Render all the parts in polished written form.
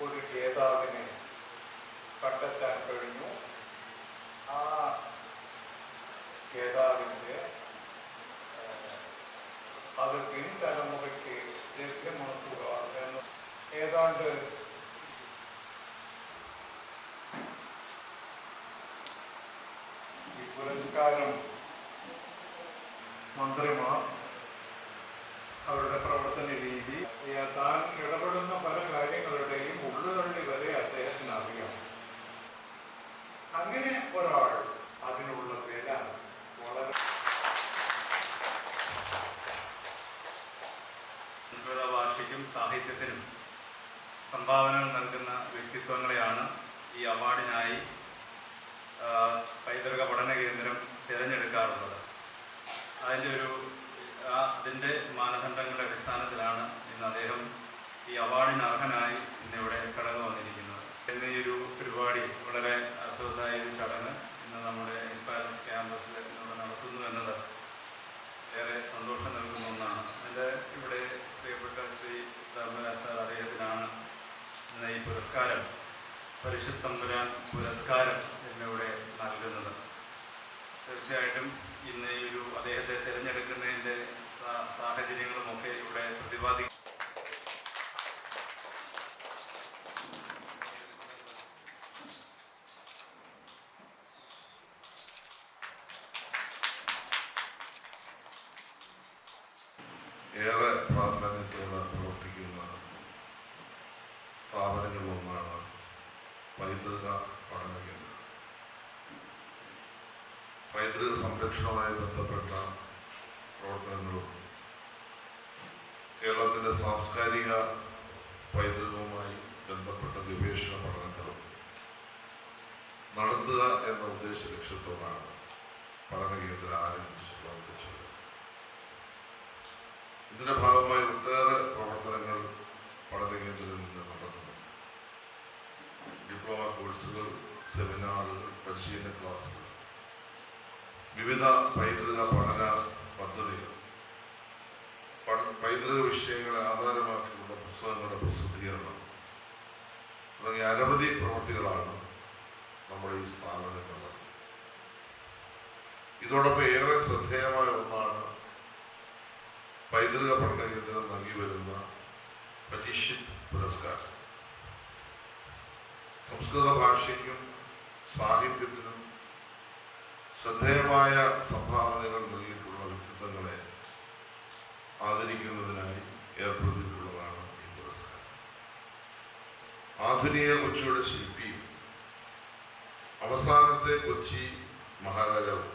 ഒരു ജേതാവിനെ കണ്ടെത്താൻ കഴിഞ്ഞു. ആ ജേതാവിൻ്റെ അത് പിൻതലമുറയ്ക്ക് ലഭ്യമാക്കുക എന്ന് ഏതാണ്ട് ഈ പുരസ്കാരം മന്ത്രിമാർ അവരുടെ പ്രവർത്തന രീതി താൻ ഇടപെടുന്ന പല കാര്യങ്ങളുടെയും ഉള്ളുതള്ളി വരെ അദ്ദേഹത്തിന് അറിയാം. അങ്ങനെ ഒരാൾ അതിനുള്ള വില വളരെ സംസ്കൃത ഭാഷയ്ക്കും സാഹിത്യത്തിനും സംഭാവനകൾ നൽകുന്ന വ്യക്തിത്വങ്ങളെയാണ് ഈ അവാർഡിനായി പൈതൃക പഠന കേന്ദ്രം തിരഞ്ഞെടുക്കാറുള്ളത്. അതിൻ്റെ മാനദണ്ഡങ്ങളുടെ അടിസ്ഥാനത്തിലാണ് ഇന്ന് അദ്ദേഹം ഈ അവാർഡിന് അർഹനായി ഇന്നിവിടെ കടന്നു വന്നിരിക്കുന്നത്. ഇന്ന് ഈ ഒരു പരിപാടി വളരെ അർത്ഥവത്തായ ഒരു ചടങ്ങ് ഇന്ന് നമ്മുടെ പാലസ് ക്യാമ്പസിൽ ഇവിടെ നടത്തുന്നു എന്നത് ഏറെ സന്തോഷം നൽകുന്ന ഒന്നാണ്. അതിൻ്റെ ഇവിടെ പ്രിയപ്പെട്ട ശ്രീ ധർമ്മരാജ് സാർ അദ്ദേഹത്തിനാണ് ഇന്ന് ഈ പുരസ്കാരം പരിഷത്ത് തമ്പുരാൻ പുരസ്കാരം എന്നിവിടെ നൽകുന്നത്. തീർച്ചയായിട്ടും ഇന്ന് ഈ ഒരു അദ്ദേഹത്തെ തിരഞ്ഞെടുക്കുന്നതിൻ്റെ സാഹചര്യങ്ങളുമൊക്കെ ഇവിടെ പ്രതിപാദിക്കും. ഏറെ പ്രാധാന്യത്തോടെ പ്രവർത്തിക്കുന്ന സ്ഥാപനങ്ങളിലൊന്നാണ് പൈതൃക പഠന കേന്ദ്രം. പൈതൃക സംരക്ഷണവുമായി ബന്ധപ്പെട്ട പ്രവർത്തനങ്ങളും കേരളത്തിൻ്റെ സാംസ്കാരിക പൈതൃകവുമായി ബന്ധപ്പെട്ട ഗവേഷണ പഠനങ്ങളും നടത്തുക എന്ന ഉദ്ദേശ ലക്ഷ്യത്തോടാണ് പഠന കേന്ദ്രം ആരംഭിച്ച് പ്രവർത്തിച്ചത്. ഇതിന്റെ ഭാഗമായി ഒട്ടേറെ പ്രവർത്തനങ്ങൾ പഠന കേന്ദ്രത്തിൽ നിന്ന് നടത്തുന്നു. ഡിപ്ലോമ കോഴ്സുകൾ, സെമിനാറുകൾ, പരിശീലന ക്ലാസുകൾ, വിവിധ പൈതൃക പഠന പദ്ധതികൾ, പൈതൃക വിഷയങ്ങളെ ആധാരമാക്കിയുള്ള പുസ്തകങ്ങളുടെ പ്രസിദ്ധീകരണം തുടങ്ങിയ അനവധി പ്രവൃത്തികളാണ് നമ്മുടെ ഈ സ്ഥാപനം നടത്തുന്നത്. ഇതോടൊപ്പം ഏറെ ശ്രദ്ധേയമായ ഒന്നാണ് പൈതൃക പഠന കേന്ദ്രം നൽകി വരുന്ന പരിഷത്ത് പുരസ്കാരം. സംസ്കൃത ഭാഷയ്ക്കും സാഹിത്യത്തിനും ശ്രദ്ധേയമായ സംഭാവനകൾ നൽകിയിട്ടുള്ള വ്യക്തിത്വങ്ങളെ ആദരിക്കുന്നതിനായി ഏർപ്പെടുത്തിയിട്ടുള്ളതാണ് ഈ പുരസ്കാരം. ആധുനിക കൊച്ചിയുടെ ശില്പിയും അവസാനത്തെ കൊച്ചി മഹാരാജാവും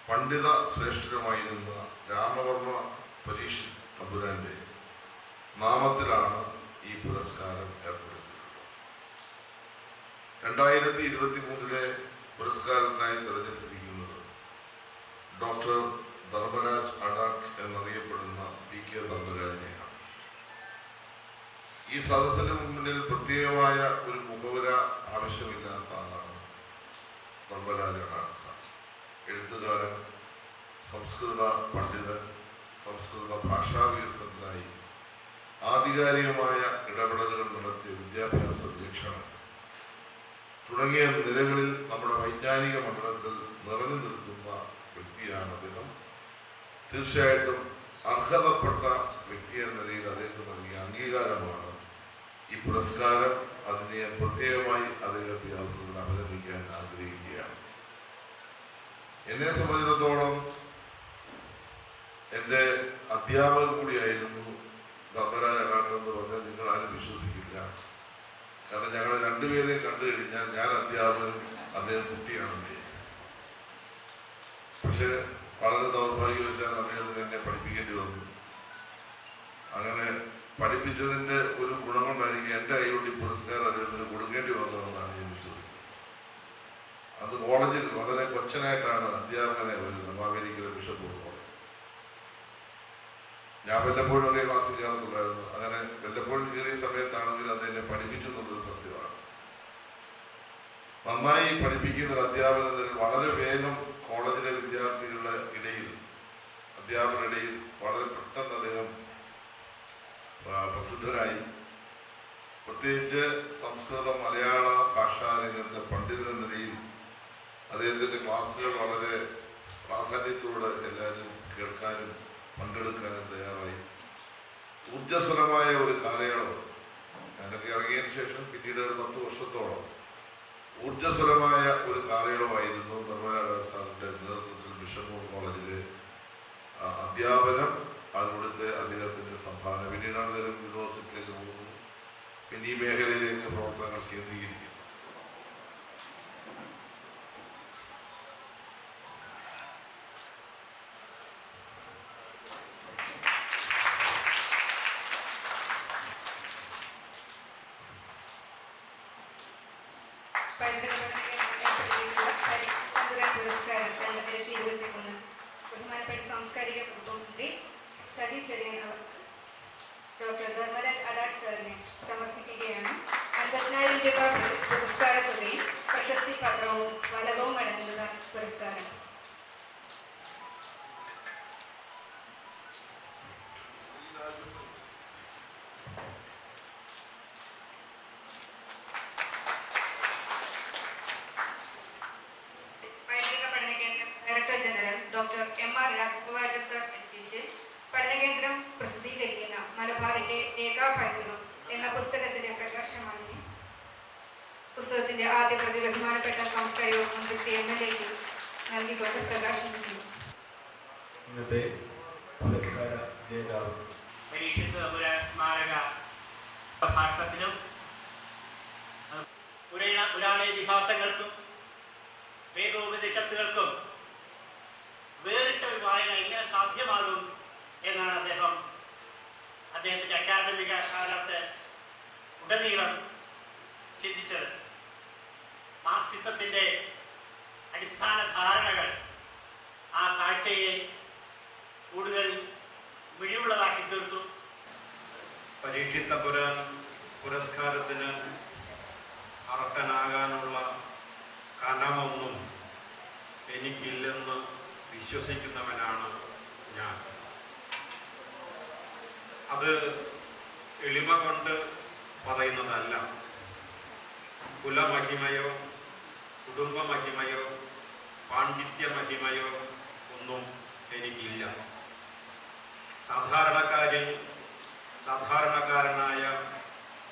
പണ്ഡിത ശ്രേഷ്ഠരുമായിരുന്ന രാമവർമ്മ പരീക്ഷത്ത് തമ്പുരാന്റെ നാമത്തിലാണ് ഈ പുരസ്കാരം ഏർപ്പെടുത്തിയിട്ടുള്ളത്. 2023 പുരസ്കാരത്തിനായി തിരഞ്ഞെടുത്തിരിക്കുന്നത് ഡോക്ടർ ധർമ്മരാജ് അഡാട്ട് എന്നറിയപ്പെടുന്ന PK ധർമ്മരാജിനെയാണ്. ഈ സദസ്സിന് മുന്നിൽ പ്രത്യേകമായ ഒരു മുഖവുര ആവശ്യമില്ലാത്ത ആളാണ് ധർമ്മരാജ് അഡാട്ട് സാർ. എഴുത്തുകാരൻ, സംസ്കൃത പണ്ഡിതൻ, സംസ്കൃത ഭാഷാ വികസനത്തിനായി ആധികാരികമായ ഇടപെടലുകൾ നടത്തിയ വിദ്യാഭ്യാസ വീക്ഷണം തുടങ്ങിയ നിലകളിൽ നമ്മുടെ വൈജ്ഞാനിക മണ്ഡലത്തിൽ നിറഞ്ഞു നിൽക്കുന്ന വ്യക്തിയാണ് അദ്ദേഹം. തീർച്ചയായിട്ടും അർഹതപ്പെട്ട വ്യക്തി എന്ന നിലയിൽ അദ്ദേഹം നൽകിയ അംഗീകാരമാണ് ഈ പുരസ്കാരം. അതിനെ ഞാൻ പ്രത്യേകമായി അദ്ദേഹത്തെ അവസരത്തിൽ അഭിനന്ദിക്കാൻ ആഗ്രഹിക്കുകയാണ്. എന്നെ സംബന്ധിച്ചിടത്തോളം എൻ്റെ അധ്യാപകൻ കൂടിയായിരുന്നു ധർമ്മരാജ് അഡാട്ട് എന്ന് പറഞ്ഞാൽ നിങ്ങൾ ആരും വിശ്വസിക്കില്ല. കാരണം ഞങ്ങൾ രണ്ടുപേരെയും കണ്ടു കഴിഞ്ഞാൽ ഞാൻ അധ്യാപകനും അദ്ദേഹം കുട്ടിയാണെന്ന്. പക്ഷെ വളരെ ദൗർഭാഗ്യവശാൽ അദ്ദേഹത്തിന് എന്നെ പഠിപ്പിക്കേണ്ടി വന്നു. അങ്ങനെ പഠിപ്പിച്ചതിൻ്റെ ഒരു ഗുണം കൊണ്ടായിരിക്കും എൻ്റെ കൈകൊണ്ട് പുരസ്കാരം അദ്ദേഹത്തിന് കൊടുക്കേണ്ടി വന്നതെന്നാണ് ഞാൻ വിശ്വസിക്കുന്നത്. അത് കോളേജിൽ വളരെ കൊച്ചനായിട്ടാണ് അധ്യാപകനെ വരുന്നത്, മാവേലിക്കര ബിഷപ്പ് കോളേജ്. ഞാൻ വല്ലപ്പോഴും അതേ ക്ലാസ്സിൽ ചേർന്നുണ്ടായിരുന്നു. അങ്ങനെ വല്ലപ്പോഴും കയറിയ സമയത്താണെങ്കിൽ അതെന്നെ പഠിപ്പിച്ചു എന്നുള്ളൊരു സത്യമാണ്. നന്നായി പഠിപ്പിക്കുന്ന ഒരു അധ്യാപനത്തിൽ വളരെ വേഗം കോളേജിലെ വിദ്യാർത്ഥികളുടെ ഇടയിൽ, അധ്യാപകരുടെ ഇടയിൽ വളരെ പെട്ടെന്ന് അദ്ദേഹം പ്രസിദ്ധനായി. പ്രത്യേകിച്ച് സംസ്കൃത മലയാള ഭാഷാരംഗത്തെ പണ്ഡിതൻ എന്ന നിലയിൽ അദ്ദേഹത്തിൻ്റെ ക്ലാസ്സുകൾ വളരെ പ്രാധാന്യത്തോടെ എല്ലാവരും കേൾക്കാനും പങ്കെടുക്കാനും തയ്യാറായി. ഊർജ്ജസ്വലമായ ഒരു കാലയളവ് ഞാനൊക്കെ ഇറങ്ങിയതിന് ശേഷം പിന്നീട് ഒരു 10 വർഷത്തോളം ഊർജ്ജസ്വലമായ ഒരു കാലയളവായിരുന്നു ധർമ്മരാജ സാറിൻ്റെ നേതൃത്വത്തിൽ മിഷൻമോർ കോളേജിലെ അധ്യാപനം. അതുകൊടുത്ത് അദ്ദേഹത്തിൻ്റെ സംഭാവന. പിന്നീടാണ് അദ്ദേഹം യൂണിവേഴ്സിറ്റിയിലേക്ക് പോകുന്നത്. പിന്നെ ഈ മേഖലയിലേക്ക് പ്രവർത്തനങ്ങൾ കേന്ദ്രീകരിക്കും. പുരസ്കാരം 2023 ബഹുമാനപ്പെട്ട സാംസ്കാരിക വകുപ്പ് മന്ത്രി സജി ചെറിയൻ ഡോക്ടർ ധർമ്മരാജ് അഡാഡ് സാറിനെ സമർപ്പിക്കുകയാണ്. 50,000 രൂപ പുരസ്കാര തുകയും പ്രശസ്തി പത്രവും ഫലകവും അടങ്ങുന്ന പുരസ്കാരം. Director general doctor MR Raghavacharya sir രചിച്ച് പഠനകേന്ദ്രം പ്രസിദ്ധീകരിക്കുന്ന മലബാറിന്റെ രേഖാപൈതൃകം എന്ന പുസ്തകത്തിന്റെ പ്രകാശമാണ്. പുസ്തകത്തിന്റെ ആദ്യ പ്രതി ബഹുമാനപ്പെട്ട സാംസ്കാരിക വകുപ്പ് മന്ത്രി ശ്രീ MLAക്ക് നൽകിക്കൊണ്ട് പ്രകാശനം ചെയ്തു. ഇന്നത്തെ പുരസ്കാര ജേതാവ് പരീക്ഷത്ത് സ്മാരക ഭാഷത്തിലും പുരാണ ഇതിഹാസങ്ങൾക്കും വേദോപനിഷത്തുകൾക്കും വേറിട്ട ഒരു വായന എങ്ങനെ സാധ്യമാകും എന്നാണ് അദ്ദേഹത്തിൻ്റെ അക്കാദമിക കാലത്ത് ഉടനീളം ചിന്തിച്ചത്. മാർക്സിസത്തിൻ്റെ അടിസ്ഥാന ധാരണകൾ ആ കാഴ്ചയെ കൂടുതൽ മിഴിവുള്ളതാക്കി തീർത്തു. പരീക്ഷിത്ത പുരസ്കാരത്തിന് അർഹനാകാനുള്ള കനമൊന്നും എനിക്കില്ലെന്ന് വിശ്വസിക്കുന്നവനാണ് ഞാൻ. അത് എളിമ കൊണ്ട് പറയുന്നതല്ല. കുലമഹിമയോ കുടുംബമഹിമയോ പാണ്ഡിത്യമഹിമയോ ഒന്നും എനിക്കില്ല. സാധാരണക്കാരനായ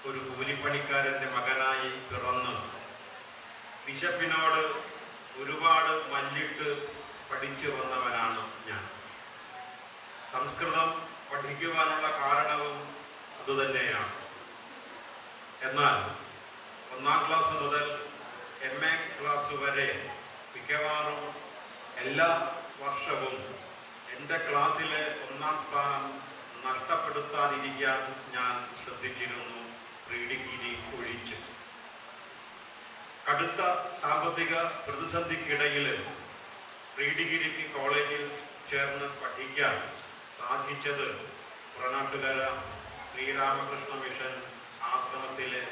ഒരു കൂലിപ്പണിക്കാരൻ്റെ മകനായി പിറന്ന് വിശപ്പിനോട് ഒരുപാട് മല്ലിട്ട് പഠിച്ചു വന്നവനാണ് ഞാൻ. സംസ്കൃതം പഠിക്കുവാനുള്ള കാരണവും അതുതന്നെയാണ്. എന്നാൽ 1ാം ക്ലാസ് മുതൽ MA ക്ലാസ് വരെ മിക്കവാറും എല്ലാ വർഷവും എൻ്റെ ക്ലാസ്സിലെ 1ാം സ്ഥാനം നഷ്ടപ്പെടുത്താതിരിക്കാൻ ഞാൻ ശ്രദ്ധിച്ചിരുന്നു, പ്രീ ഡിഗ്രി ഒഴിച്ച്. കടുത്ത സാമ്പത്തിക പ്രതിസന്ധിക്കിടയിൽ പ്രീ ഡിഗ്രിക്ക് കോളേജിൽ ചേർന്ന് പഠിക്കാൻ സാധിച്ചത് പുറനാട്ടുകര ശ്രീരാമകൃഷ്ണ മിഷൻ ആശ്രമത്തിലെ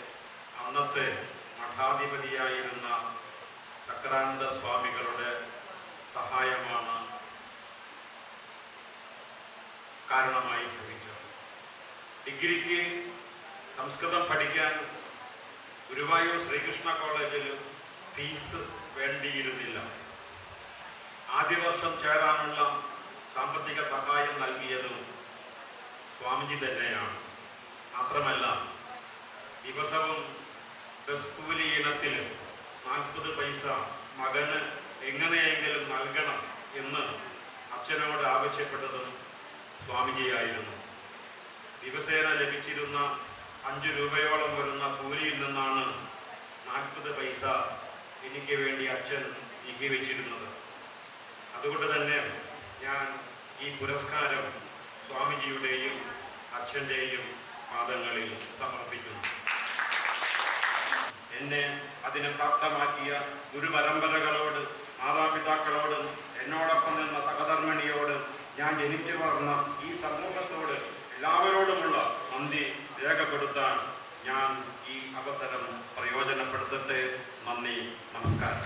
അന്നത്തെ മഠാധിപതിയായിരുന്ന ചക്രാനന്ദ സ്വാമികളുടെ സഹായമാണ് കാരണമായി ഭവിച്ചത്. ഡിഗ്രിക്ക് സംസ്കൃതം പഠിക്കാൻ ഗുരുവായൂർ ശ്രീകൃഷ്ണ കോളേജിൽ ഫീസ് വേണ്ടിയിരുന്നില്ല. ആദ്യ വർഷം ചേരാനുള്ള സാമ്പത്തിക സഹായം നൽകിയതും സ്വാമിജി തന്നെയാണ്. മാത്രമല്ല, ദിവസവും ബസ് കൂലി ഇനത്തിൽ 40 പൈസ മകന് എങ്ങനെയെങ്കിലും നൽകണം എന്ന് അച്ഛനോട് ആവശ്യപ്പെട്ടതും സ്വാമിജിയായിരുന്നു. ദിവസേന ലഭിച്ചിരുന്ന 5 രൂപയോളം വരുന്ന കൂലിയിൽ നിന്നാണ് 40 പൈസ എനിക്ക് വേണ്ടി അച്ഛൻ നീക്കി വെച്ചിരുന്നത്. അതുകൊണ്ട് തന്നെ ഞാൻ ഈ പുരസ്കാരം സ്വാമിജിയുടെയും അച്ഛൻ്റെയും പാദങ്ങളിൽ സമർപ്പിക്കുന്നു. എന്നെ അതിന് പ്രാപ്തമാക്കിയ ഗുരുപരമ്പരകളോട്, മാതാപിതാക്കളോട്, എന്നോടൊപ്പം നിന്ന സഹധർമ്മിണിയോട്, ഞാൻ ജനിച്ചു വളർന്ന ഈ സമൂഹത്തോട് എല്ലാവരോടുമുള്ള നന്ദി രേഖപ്പെടുത്താൻ ഞാൻ ഈ അവസരം പ്രയോജനപ്പെടുത്തട്ടെ. നന്ദി, നമസ്കാരം.